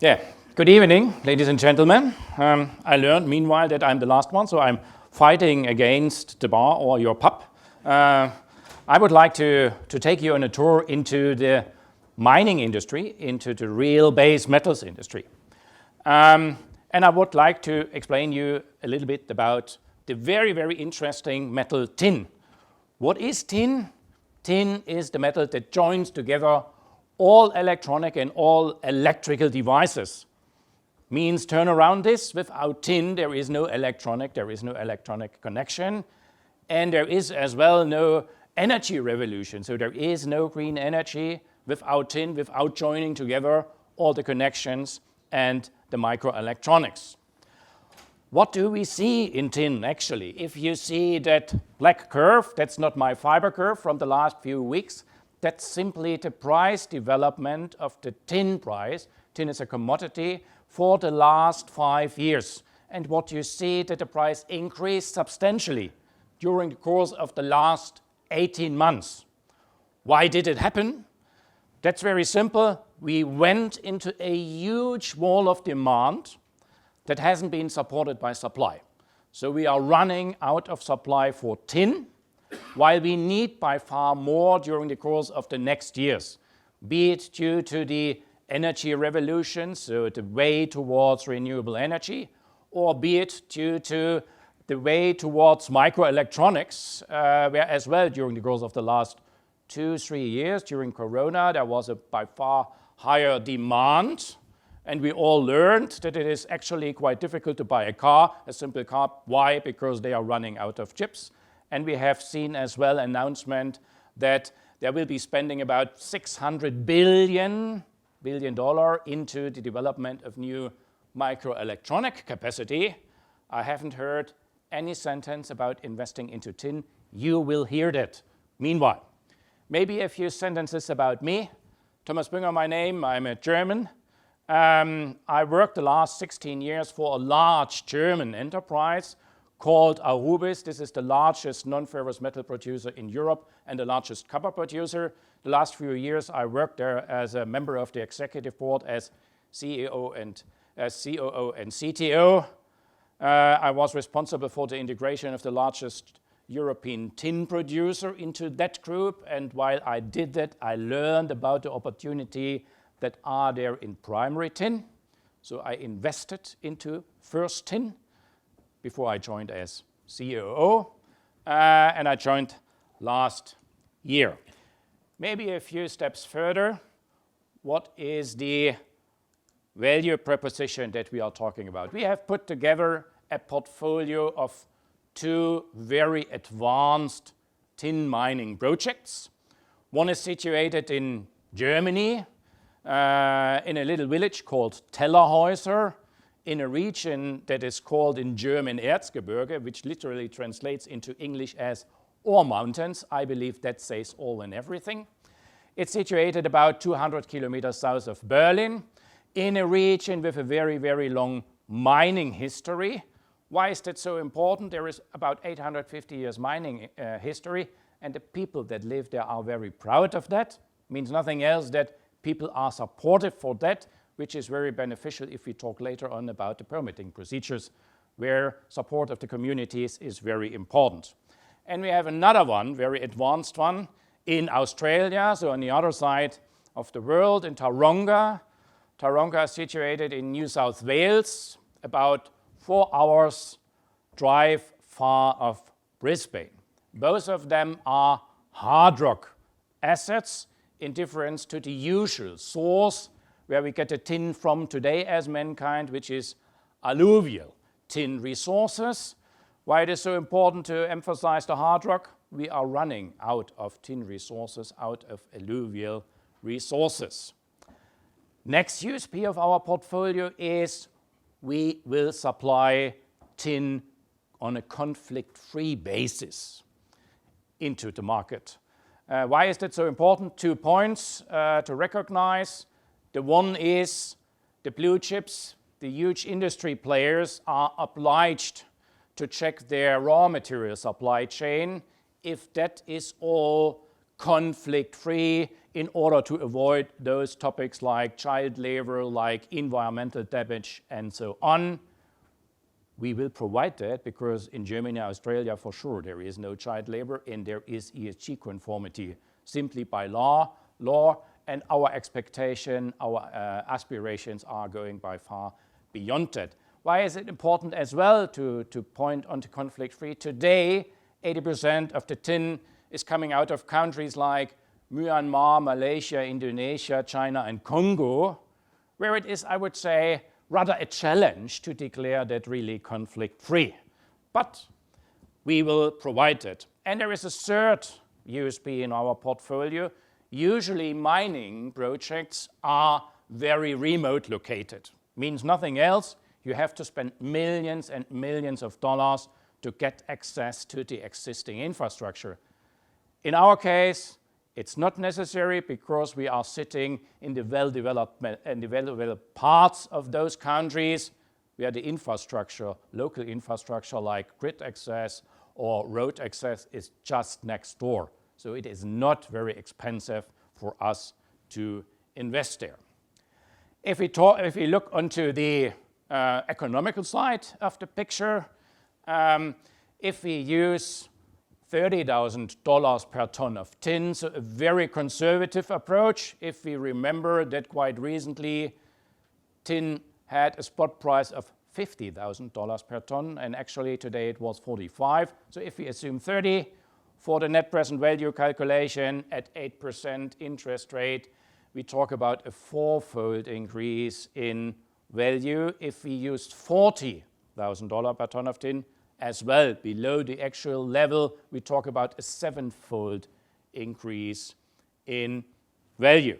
Yeah, good evening, ladies and gentlemen. I learned meanwhile that I'm the last one, so I'm fighting against the bar or your pub. I would like to take you on a tour into the mining industry, into the real base metals industry. And I would like to explain you a little bit about the very, very interesting metal tin. What is tin? Tin is the metal that joins together all electronic and all electrical devices. Means turn around this, without tin there is no electronic connection, and there is as well no energy revolution. So there is no green energy without tin, without joining together all the connections and the microelectronics. What do we see in tin actually? If you see that black curve, that's not my fiber curve from the last few weeks. That's simply the price development of the tin price. Tin is a commodity for the last 5 years. And what you see that the price increased substantially during the course of the last 18 months. Why did it happen? That's very simple. We went into a huge wall of demand that hasn't been supported by supply. So we are running out of supply for tin, while we need by far more during the course of the next years, be it due to the energy revolution, so the way towards renewable energy, or be it due to the way towards microelectronics, where as well during the course of the last 2-3 years, during Corona, there was a by far higher demand, and we all learned that it is actually quite difficult to buy a simple car. Why? Because they are running out of chips. And we have seen as well announcement that there will be spending about $600 billion into the development of new microelectronic capacity. I haven't heard any sentence about investing into tin. You will hear that. Meanwhile, maybe a few sentences about me. Thomas Buenger, my name. I'm a German. I worked the last 16 years for a large German enterprise called Arubis. This is the largest non-ferrous metal producer in Europe and the largest copper producer. The last few years I worked there as a member of the executive board as CEO and COO and CTO. I was responsible for the integration of the largest European tin producer into that group, and while I did that, I learned about the opportunity that are there in primary tin. So I invested into first tin before I joined as COO, and I joined last year. Maybe a few steps further, what is the value proposition that we are talking about? We have put together a portfolio of 2 very advanced tin mining projects. One is situated in Germany, in a little village called Tellerhäuser, in a region that is called in German Erzgebirge, which literally translates into English as ore mountains. I believe that says all and everything. It's situated about 200 kilometers south of Berlin, in a region with a very, very long mining history. Why is that so important? There is about 850 years mining history, and the people that live there are very proud of that. Means nothing else that people are supportive for that, which is very beneficial if we talk later on about the permitting procedures, where support of the communities is very important. And we have another one, very advanced one, in Australia, so on the other side of the world, in Taronga. Taronga is situated in New South Wales, about 4 hours drive far of Brisbane. Both of them are hard rock assets, in difference to the usual source where we get the tin from today as mankind, which is alluvial tin resources. Why it is so important to emphasize the hard rock? We are running out of tin resources, out of alluvial resources. Next USP of our portfolio is we will supply tin on a conflict-free basis into the market. Why is that so important? 2 points to recognize. The one is the blue chips, the huge industry players are obliged to check their raw material supply chain if that is all conflict-free in order to avoid those topics like child labor, like environmental damage, and so on. We will provide that because in Germany and Australia, for sure, there is no child labor and there is ESG conformity simply by law, and our expectation, our aspirations are going by far beyond that. Why is it important as well to point on to conflict-free? Today, 80% of the tin is coming out of countries like Myanmar, Malaysia, Indonesia, China, and Congo, where it is, I would say, rather a challenge to declare that really conflict-free. But we will provide it. And there is a third USP in our portfolio. Usually mining projects are very remote located. Means nothing else. You have to spend millions and millions of dollars to get access to the existing infrastructure. In our case, it's not necessary because we are sitting in the well-developed parts of those countries where the infrastructure, local infrastructure like grid access or road access is just next door. So it is not very expensive for us to invest there. If we look onto the economical side of the picture, if we use $30,000 per ton of tin, so a very conservative approach. If we remember that quite recently, tin had a spot price of $50,000 per ton, and actually today it was 45. So if we assume 30 for the net present value calculation at 8% interest rate, we talk about a fourfold increase in value. If we used $40,000 per ton of tin, as well, below the actual level, we talk about a sevenfold increase in value.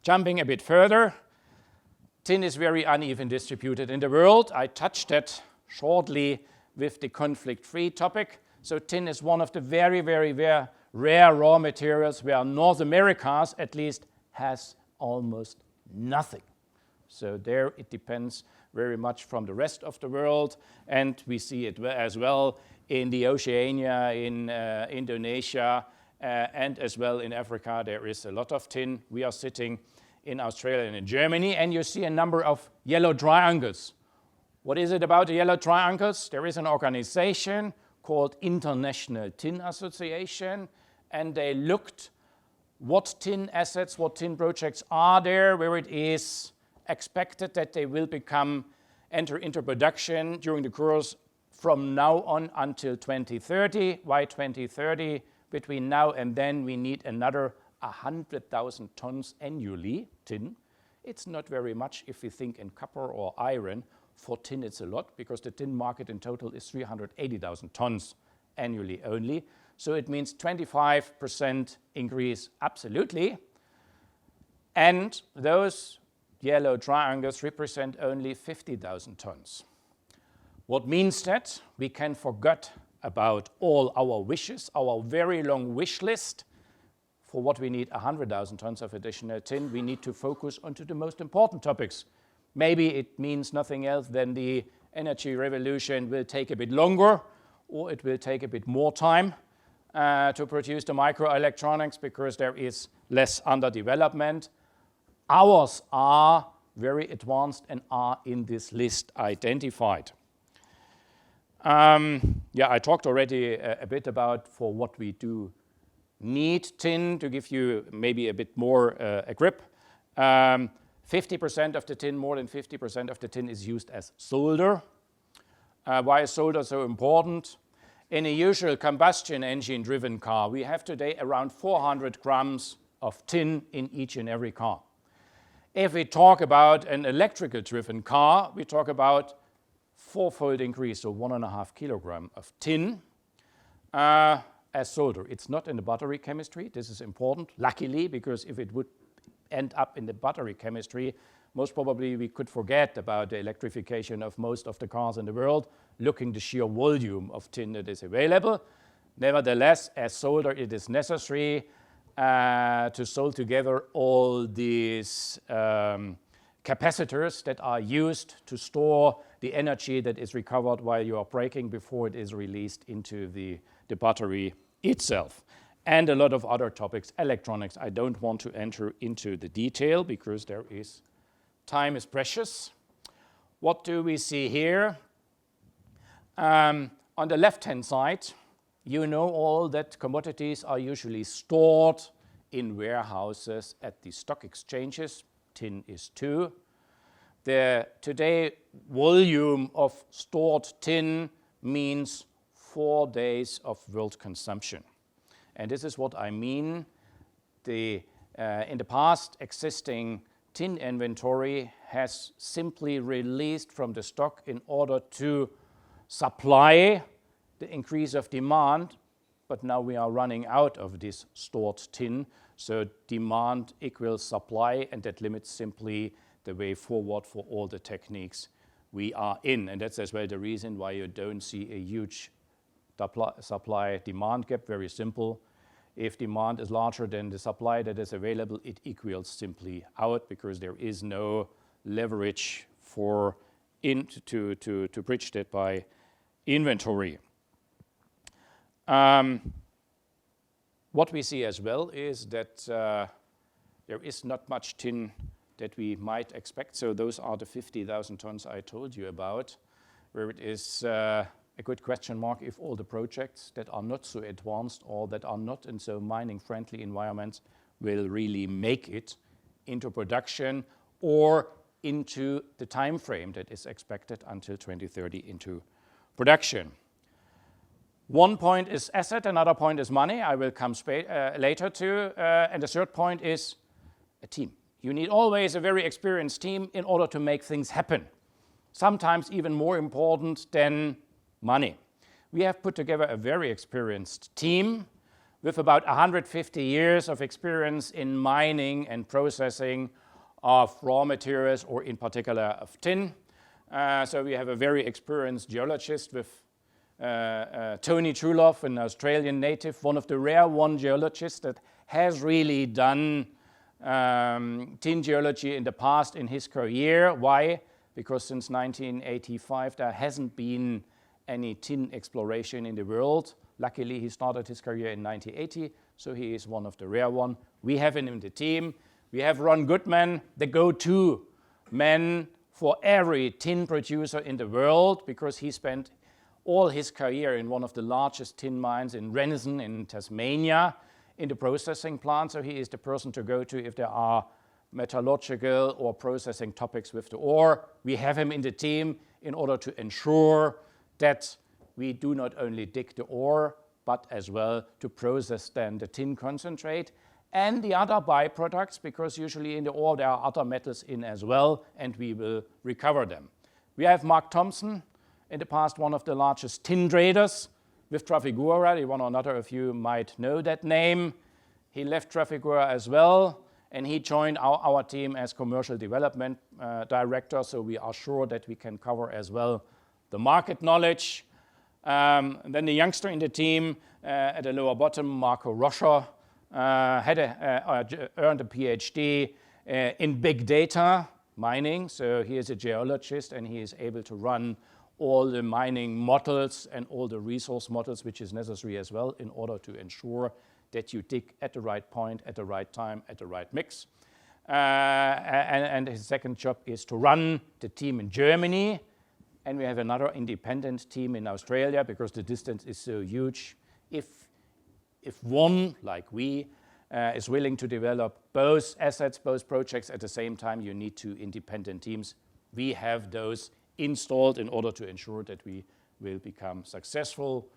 Jumping a bit further, tin is very uneven distributed in the world. I touched that shortly with the conflict-free topic. So tin is one of the very, very, very rare raw materials where North America, at least, has almost nothing. So there it depends very much from the rest of the world, and we see it as well in the Oceania, in Indonesia, and as well in Africa. There is a lot of tin. We are sitting in Australia and in Germany, and you see a number of yellow triangles. What is it about the yellow triangles? There is an organization called International Tin Association, and they looked what tin assets, what tin projects are there, where it is expected that they will enter into production during the course from now on until 2030. Why 2030? Between now and then we need another 100,000 tons annually tin. It's not very much if we think in copper or iron. For tin it's a lot because the tin market in total is 380,000 tons annually only. So it means 25% increase absolutely. And those yellow triangles represent only 50,000 tons. What means that? We can forget about all our wishes, our very long wish list. For what we need 100,000 tons of additional tin, we need to focus onto the most important topics. Maybe it means nothing else than the energy revolution will take a bit longer, or it will take a bit more time to produce the microelectronics because there is less underdevelopment. Ours are very advanced and are in this list identified. I talked already a bit about for what we do need tin. To give you maybe a bit more a grip. 50% of the tin, more than 50% of the tin is used as solder. Why is solder so important? In a usual combustion engine driven car, we have today around 400 grams of tin in each and every car. If we talk about an electrical driven car, we talk about fourfold increase, so 1.5 kilogram of tin as solder. It's not in the battery chemistry. This is important, luckily, because if it would end up in the battery chemistry, most probably we could forget about the electrification of most of the cars in the world, looking the sheer volume of tin that is available. Nevertheless, as solder, it is necessary to solder together all these capacitors that are used to store the energy that is recovered while you are braking before it is released into the battery itself. and a lot of other topics, electronics. I don't want to enter into the detail because time is precious. What do we see here? On the left-hand side, you know all that commodities are usually stored in warehouses at the stock exchanges. Tin is too. The today volume of stored tin means 4 days of world consumption. And this is what I mean. In the past, existing tin inventory has simply released from the stock in order to supply the increase of demand, but now we are running out of this stored tin, so demand equals supply, and that limits simply the way forward for all the techniques we are in. And that's as well the reason why you don't see a huge supply-demand gap. Very simple. If demand is larger than the supply that is available, it equals simply out because there is no leverage to bridge that by inventory. What we see as well is that there is not much tin that we might expect. So those are the 50,000 tons I told you about, where it is a good question mark if all the projects that are not so advanced or that are not in so mining-friendly environments will really make it into production or into the time frame that is expected until 2030 into production. One point is asset, another point is money. I will come later to. And the third point is a team. You need always a very experienced team in order to make things happen. Sometimes even more important than money. We have put together a very experienced team with about 150 years of experience in mining and processing of raw materials, or in particular of tin. So we have a very experienced geologist with Tony Truloff, an Australian native, one of the rare geologists that has really done tin geology in the past in his career. Why? Because since 1985 there hasn't been any tin exploration in the world. Luckily he started his career in 1980, so he is one of the rare ones. We have him in the team. We have Ron Goodman, the go-to man for every tin producer in the world, because he spent all his career in one of the largest tin mines in Renison in Tasmania in the processing plant. So he is the person to go to if there are metallurgical or processing topics with the ore. We have him in the team in order to ensure that we do not only dig the ore, but as well to process then the tin concentrate and the other byproducts, because usually in the ore there are other metals in as well, and we will recover them. We have Mark Thompson, in the past one of the largest tin traders with Trafigura. One or another of you might know that name. He left Trafigura as well, and he joined our team as commercial development director, so we are sure that we can cover as well the market knowledge. And then the youngster in the team at the lower bottom, Marco Rocha, earned a PhD in big data mining. So he is a geologist and he is able to run all the mining models and all the resource models which is necessary as well in order to ensure that you dig at the right point, at the right time, at the right mix. And his second job is to run the team in Germany. And we have another independent team in Australia, because the distance is so huge. If one, like we, is willing to develop both assets, both projects at the same time, you need two independent teams. We have those installed in order to ensure that we will become successful.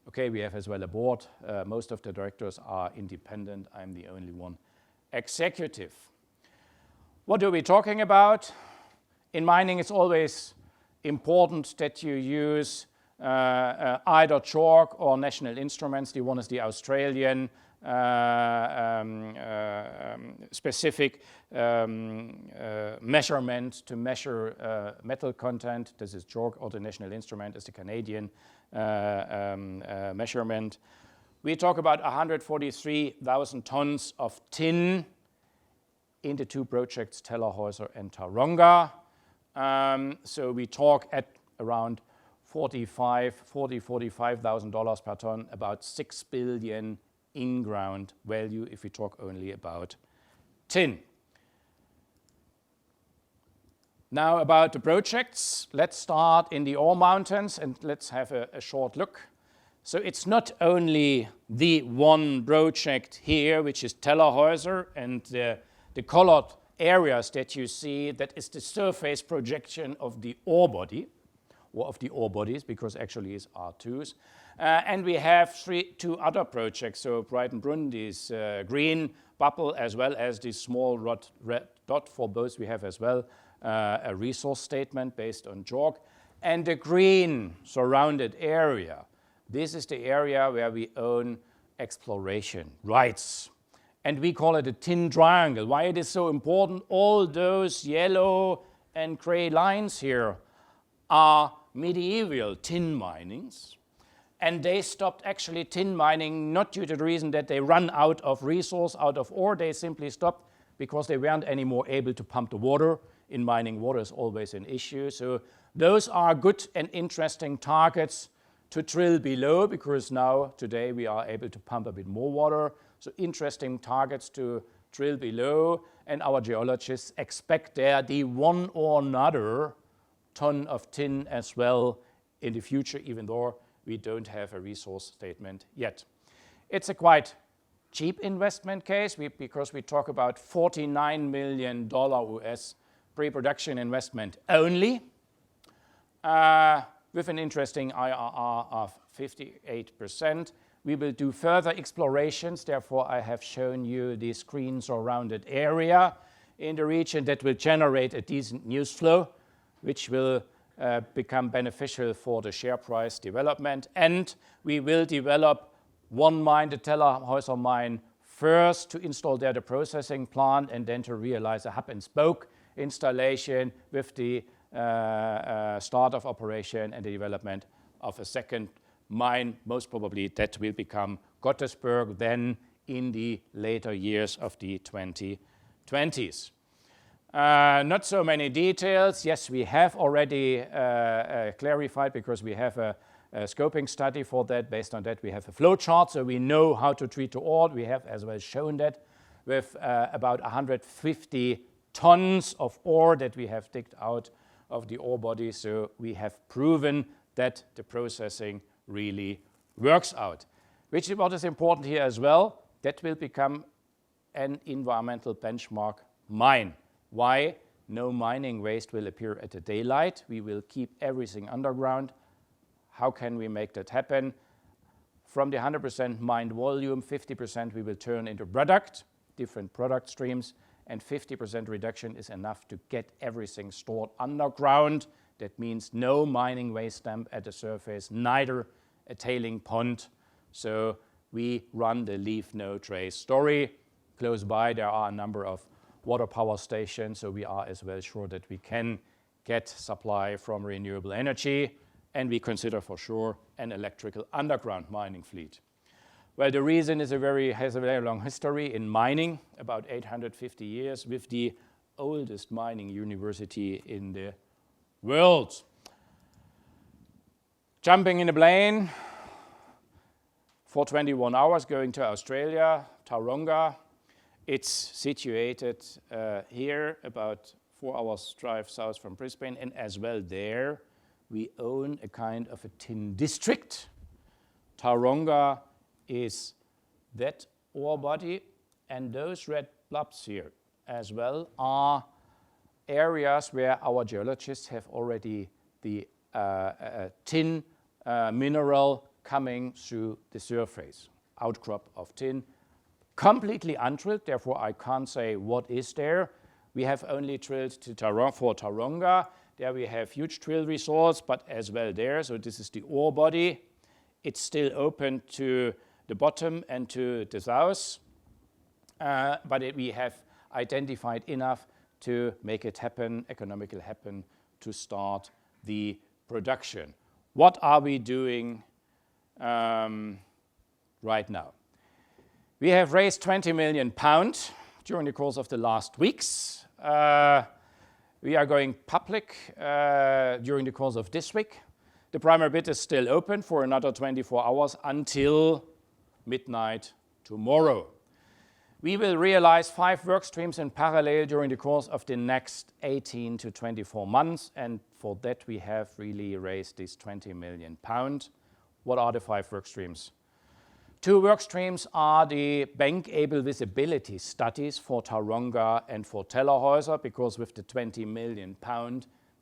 Okay, we have as well a board. Most of the directors are independent. I'm the only one executive. What are we talking about? In mining, it's always important that you use either chalk or national instruments. The one is the Australian specific measurement to measure metal content. This is chalk, or the national instrument is the Canadian measurement. We talk about 143,000 tons of tin in the two projects, Tellerhäuser and Taronga. So we talk at around $45,000 per ton, about $6 billion in-ground value if we talk only about tin. Now about the projects, let's start in the ore mountains and let's have a short look. So it's not only the one project here, which is Tellerhäuser, and the colored areas that you see, that is the surface projection of the ore body, or of the ore bodies, because actually it's R2s. And we have two other projects, so Breitenbrunn, this green bubble, as well as this small red dot. For both we have as well a resource statement based on JORC. And the green surrounded area, this is the area where we own exploration rights. And we call it a tin triangle. Why it is so important? All those yellow and gray lines here are medieval tin minings. And they stopped actually tin mining not due to the reason that they run out of resource, out of ore. They simply stopped because they weren't anymore able to pump the water. In mining, water is always an issue. So those are good and interesting targets to drill below, because now, today, we are able to pump a bit more water. So interesting targets to drill below. And our geologists expect there the one or another ton of tin as well in the future, even though we don't have a resource statement yet. It's a quite cheap investment case because we talk about $49 million US pre-production investment only, with an interesting IRR of 58%. We will do further explorations, therefore I have shown you this green surrounded area in the region that will generate a decent news flow, which will become beneficial for the share price development. And we will develop one mine, the Tellerhäuser mine, first to install there the processing plant, and then to realize a hub and spoke installation with the start of operation and the development of a second mine. Most probably that will become Gottesberg then in the later years of the 2020s. Not so many details. Yes, we have already clarified, because we have a scoping study for that. Based on that, we have a flow chart, so we know how to treat the ore. We have as well shown that with about 150 tons of ore that we have digged out of the ore body. So we have proven that the processing really works out. Which is what is important here as well, that will become an environmental benchmark mine. Why? No mining waste will appear at the daylight. We will keep everything underground. How can we make that happen? From the 100% mined volume, 50% we will turn into product, different product streams, and 50% reduction is enough to get everything stored underground. That means no mining waste dump at the surface, neither a tailing pond. So we run the leave no trace story. Close by there are a number of water power stations, so we are as well sure that we can get supply from renewable energy, and we consider for sure an electrical underground mining fleet. Well, the reason is has a very long history in mining, about 850 years, with the oldest mining university in the world. Jumping in a plane for 21 hours, going to Australia, Tauranga. It's situated here, about 4 hours drive south from Brisbane, and as well there we own a kind of a tin district. Tauranga is that ore body, and those red blobs here as well are areas where our geologists have already the tin mineral coming through the surface, outcrop of tin, completely undrilled, therefore I can't say what is there. We have only drilled for Tauranga. There we have huge drill resource, but as well there, so this is the ore body. It's still open to the bottom and to the south, but we have identified enough to make it happen, economically happen, to start the production. What are we doing right now? We have raised £20 million during the course of the last weeks. We are going public during the course of this week. The primary bid is still open for another 24 hours until midnight tomorrow. We will realize 5 work streams in parallel during the course of the next 18 to 24 months, and for that we have really raised this £20 million. What are the 5 work streams? 2 work streams are the bankable visibility studies for Tauranga and for Tellerhäuser, because with the £20 million,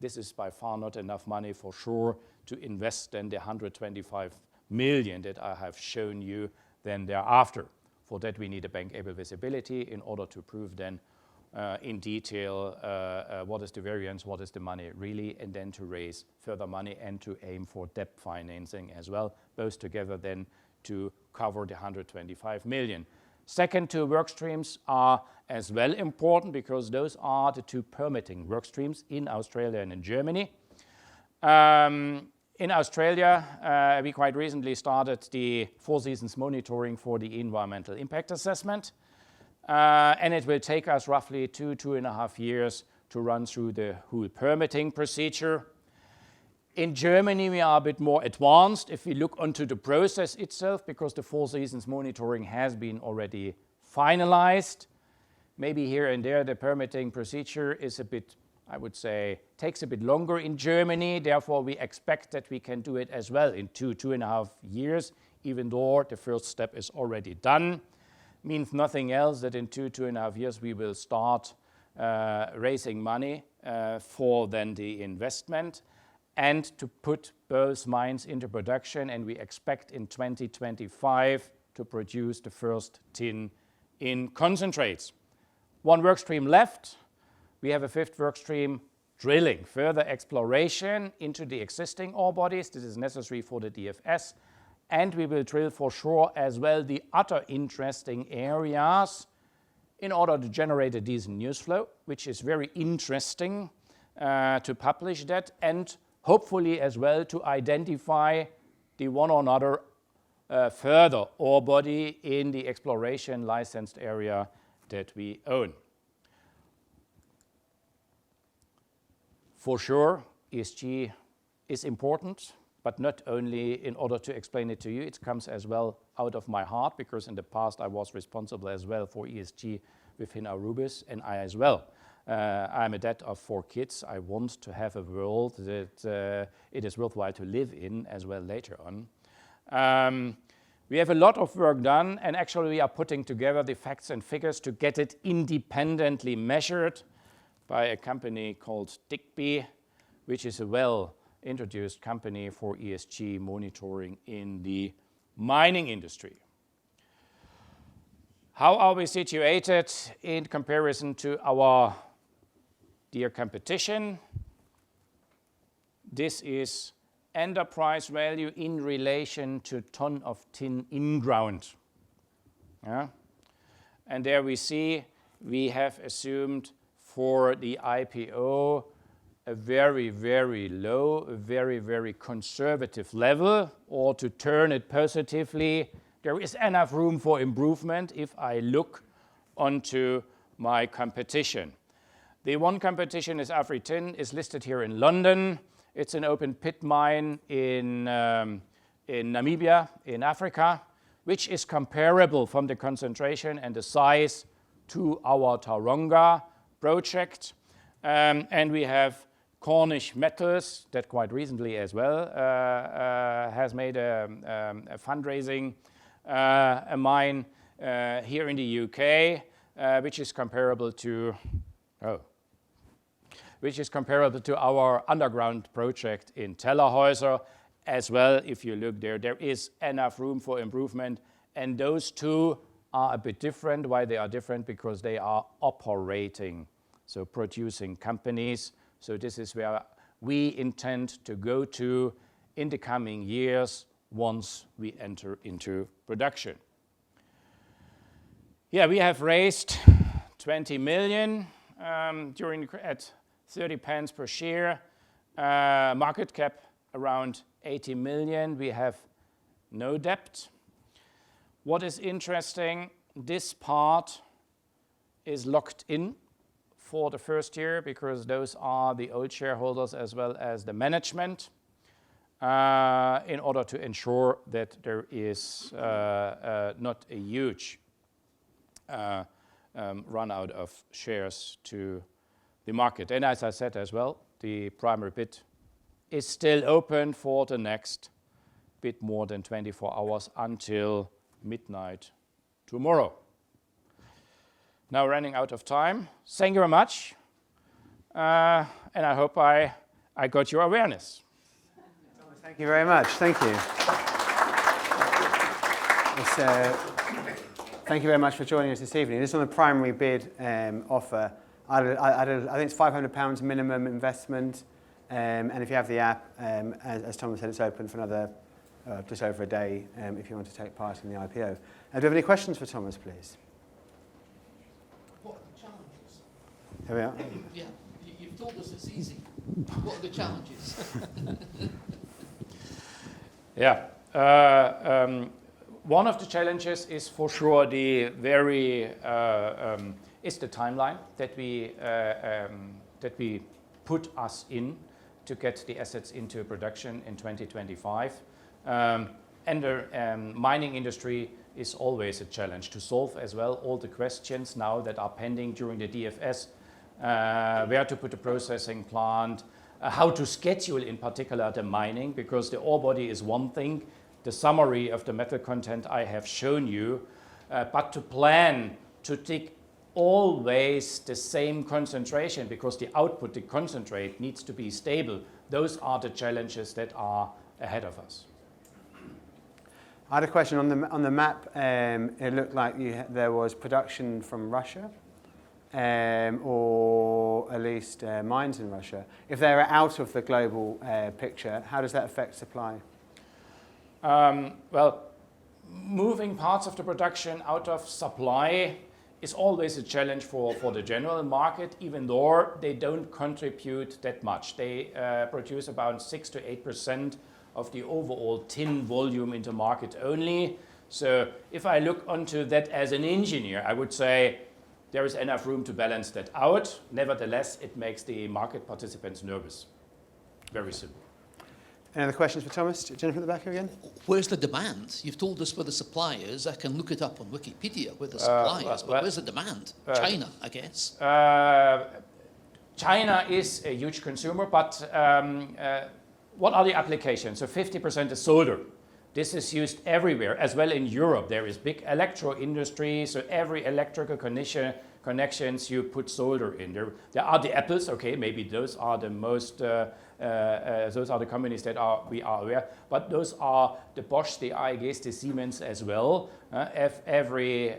this is by far not enough money for sure to invest in the 125 million that I have shown you then thereafter. For that we need a bankable visibility in order to prove then in detail what is the variance, what is the money really, and then to raise further money and to aim for debt financing as well, both together then to cover the 125 million. Second 2 work streams are as well important, because those are the 2 permitting work streams in Australia and in Germany. In Australia, we quite recently started the 4 seasons monitoring for the environmental impact assessment, and it will take us roughly 2.5 years to run through the whole permitting procedure. In Germany, we are a bit more advanced if we look onto the process itself, because the 4 seasons monitoring has been already finalized. Maybe here and there the permitting procedure is a bit, I would say, takes a bit longer in Germany. Therefore, we expect that we can do it as well in 2.5 years, even though the first step is already done. Means nothing else that in 2.5 years we will start raising money for then the investment and to put both mines into production, and we expect in 2025 to produce the first tin in concentrates. 1 work stream left. We have a 5th work stream, drilling, further exploration into the existing ore bodies. This is necessary for the DFS, and we will drill for sure as well the other interesting areas in order to generate a decent news flow, which is very interesting to publish that, and hopefully as well to identify the one or another further ore body in the exploration licensed area that we own. For sure, ESG is important, but not only in order to explain it to you, it comes as well out of my heart, because in the past I was responsible as well for ESG within Arubis, and I as well. I'm a dad of 4 kids. I want to have a world that it is worthwhile to live in as well later on. We have a lot of work done, and actually we are putting together the facts and figures to get it independently measured by a company called Digby, which is a well-introduced company for ESG monitoring in the mining industry. How are we situated in comparison to our dear competition? This is enterprise value in relation to ton of tin in ground. Yeah? And there we see we have assumed for the IPO a very, very low, a very, very conservative level, or to turn it positively, there is enough room for improvement if I look onto my competition. The one competition is Afritin, is listed here in London. It's an open pit mine in Namibia, in Africa, which is comparable from the concentration and the size to our Tauranga project. And we have Cornish Metals that quite recently as well has made a fundraising a mine here in the UK, which is comparable to our underground project in Tellerhäuser as well. If you look there, there is enough room for improvement, and those two are a bit different. Why they are different? Because they are operating, so producing companies. So this is where we intend to go to in the coming years once we enter into production. Yeah, we have raised 20 million at 30 pence per share, market cap around 80 million. We have no debt. What is interesting, this part is locked in for the first year because those are the old shareholders as well as the management. in order to ensure that there is not a huge run out of shares to the market. And as I said as well, the primary bid is still open for the next bit more than 24 hours until midnight tomorrow. Now running out of time. Thank you very much. And I hope I got your awareness. Thomas, thank you very much. Thank you. Thank you very much for joining us this evening. This is on the primary bid offer. I think it's £500 minimum investment. And if you have the app, as Thomas said, it's open for another just over a day if you want to take part in the IPO. Do you have any questions for Thomas, please? What are the challenges? Here we are. Yeah, you've told us it's easy. What are the challenges? Yeah. One of the challenges is for sure the is the timeline that we put us in to get the assets into production in 2025. And the mining industry is always a challenge to solve as well all the questions now that are pending during the DFS, where to put the processing plant, how to schedule in particular the mining, because the ore body is one thing, the summary of the metal content I have shown you, but to plan to take always the same concentration, because the output, the concentrate, needs to be stable. Those are the challenges that are ahead of us. I had a question on the map. It looked like there was production from Russia, or at least mines in Russia. If they're out of the global picture, how does that affect supply? Well, moving parts of the production out of supply is always a challenge for the general market, even though they don't contribute that much. They produce about 6 to 8% of the overall tin volume in the market only. So if I look onto that as an engineer, I would say there is enough room to balance that out. Nevertheless, it makes the market participants nervous. Very simple. Any other questions for Thomas? Jennifer at the back here again. Where's the demand? You've told us where the supply is. I can look it up on Wikipedia where the supply is, but where's the demand? China, I guess. China is a huge consumer, but what are the applications? So 50% is solder. This is used everywhere, as well in Europe. There is big electro industry, so every electrical connections you put solder in. There are the Apples, okay, maybe those are the most, those are the companies that we are aware, but those are the Bosch, the AEGs, the Siemens as well. Every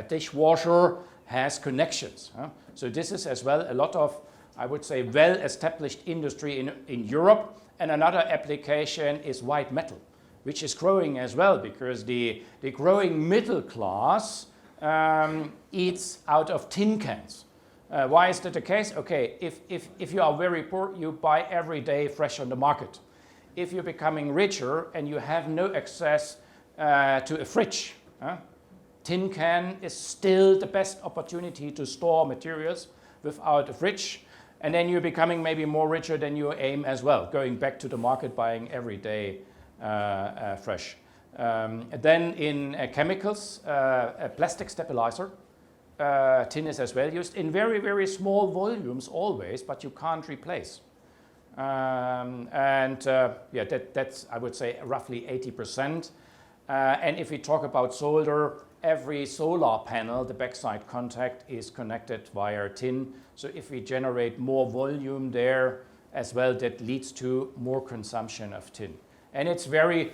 dishwasher has connections. So this is as well a lot of, I would say, well-established industry in Europe. And another application is white metal, which is growing as well, because the growing middle class eats out of tin cans. Why is that the case? Okay, if you are very poor, you buy every day fresh on the market. If you're becoming richer and you have no access to a fridge, tin can is still the best opportunity to store materials without a fridge. And then you're becoming maybe more richer than you aim as well, going back to the market, buying every day fresh. Then in chemicals, a plastic stabilizer, tin is as well used in very, very small volumes always, but you can't replace. Yeah, that's, I would say, roughly 80%. And if we talk about solder, every solar panel, the backside contact is connected via tin. So if we generate more volume there as well, that leads to more consumption of tin. And it's very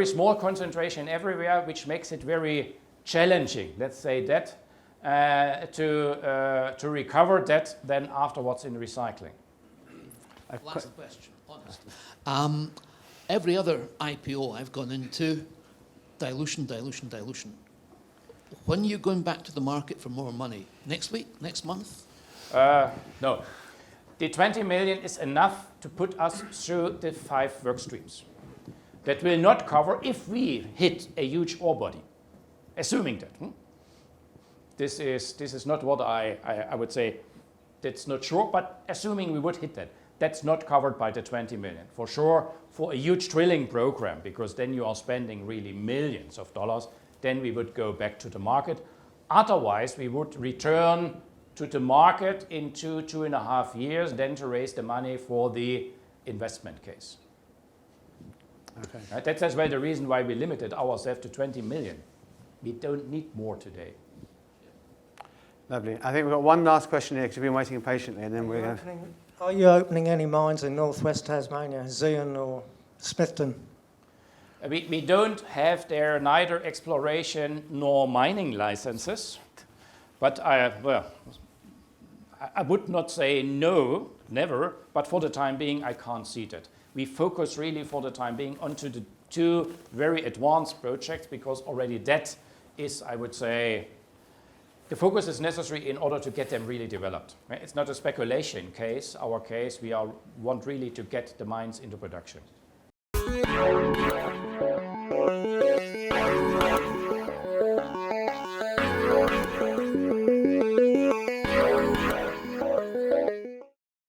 small concentration everywhere, which makes it very challenging, let's say that, to recover that then afterwards in recycling. Last question, honest. Every other IPO I've gone into, dilution. When are you going back to the market for more money? Next week? Next month? No. The 20 million is enough to put us through the 5 work streams. That will not cover if we hit a huge ore body, assuming that. This is not what I would say, that's not sure, but assuming we would hit that. that's not covered by the 20 million. For sure, for a huge drilling program, because then you are spending really millions of dollars, then we would go back to the market. Otherwise, we would return to the market in 2.5 years, then to raise the money for the investment case. Okay. Right? That's as well the reason why we limited ourselves to 20 million. We don't need more today. Lovely. I think we've got one last question here because we've been waiting patiently, and then we're going to... Are you opening any mines in northwest Tasmania, Zeehan or Smithton? We don't have there neither exploration nor mining licenses, but I would not say no, never, but for the time being, I can't see that. We focus really for the time being onto the 2 very advanced projects, because already that is, I would say, the focus is necessary in order to get them really developed. Right? It's not a speculation case. Our case, we want really to get the mines into production.